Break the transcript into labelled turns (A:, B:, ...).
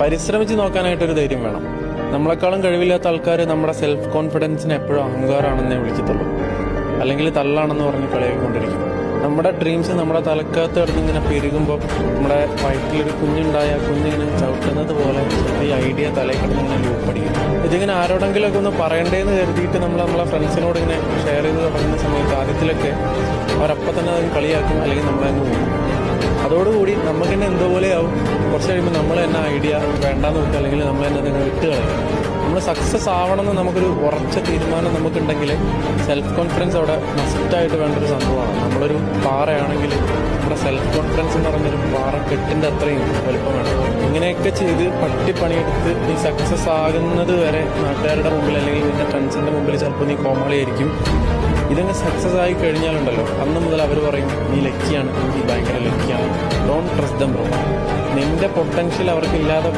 A: പരിശ്രമിച്ച് നോക്കാനായിട്ടൊരു ധൈര്യം വേണം. നമ്മളെക്കാളും കഴിവില്ലാത്ത ആൾക്കാർ നമ്മുടെ സെൽഫ് കോൺഫിഡൻസിനെ എപ്പോഴും അഹങ്കാരമാണെന്നേ വിളിക്കത്തുള്ളൂ, അല്ലെങ്കിൽ തള്ളാണെന്ന് പറഞ്ഞ് കളിയാക്കിക്കൊണ്ടിരിക്കും. നമ്മുടെ ഡ്രീംസ് നമ്മുടെ തലക്കകത്ത് കിടന്ന് ഇങ്ങനെ പെരുകുമ്പോൾ നമ്മുടെ വയറ്റിലൊരു കുഞ്ഞുണ്ടായ കുഞ്ഞിങ്ങനെ ചവിട്ടുന്നത് പോലെ ഈ ഐഡിയ തലയിൽ കിടന്ന് ഇങ്ങനെ ലൂപ്പടിക്കും. ഇതിങ്ങനെ ആരോടെങ്കിലുമൊക്കെ ഒന്ന് പറയണ്ടേന്ന് കരുതിയിട്ട് നമ്മളെ ഫ്രണ്ട്സിനോട് ഇങ്ങനെ ഷെയർ ചെയ്ത് തുടങ്ങുന്ന സമയത്ത് ആദ്യത്തിലൊക്കെ അവരപ്പം തന്നെ അത് കളിയാക്കും, അല്ലെങ്കിൽ നമ്മളങ്ങ് പോകും. അതോടുകൂടി നമുക്ക് തന്നെ എന്തോ പോലെയാവും. കുറച്ച് കഴിയുമ്പോൾ നമ്മൾ തന്നെ ഐഡിയ വേണ്ടാന്ന് വെക്കുക, അല്ലെങ്കിൽ നമ്മൾ തന്നെ അതിനെ വിട്ട് കളയും. നമ്മൾ സക്സസ് ആവണമെന്ന് നമുക്കൊരു ഉറച്ച തീരുമാനം നമുക്കുണ്ടെങ്കിൽ സെൽഫ് കോൺഫിഡൻസ് അവിടെ മസ്റ്റായിട്ട് വേണ്ടൊരു സംഭവമാണ്. നമ്മളൊരു പാറയാണെങ്കിൽ നമ്മുടെ സെൽഫ് കോൺഫിഡൻസ് എന്ന് പറഞ്ഞൊരു പാറക്കെട്ടിൻ്റെ അത്രയും വലുപ്പം വേണം. ഇങ്ങനെയൊക്കെ ചെയ്ത് പണിയെടുത്ത് നീ സക്സസ് ആകുന്നത് വരെ നാട്ടുകാരുടെ മുമ്പിൽ അല്ലെങ്കിൽ നിന്റെ ഫ്രണ്ട്സിൻ്റെ മുമ്പിൽ ചിലപ്പോൾ നീ കോമാളിയായിരിക്കും. ഇതങ്ങ് സക്സസ് ആയി കഴിഞ്ഞാലുണ്ടല്ലോ, അന്ന് മുതൽ അവർ പറയും നീ ലക്കിയാണ്, നീ ഭയങ്കര ലക്കിയാണ്. Don't trust them bro. നിന്റെ പൊട്ടൻഷ്യൽ അവർക്കില്ലാതെ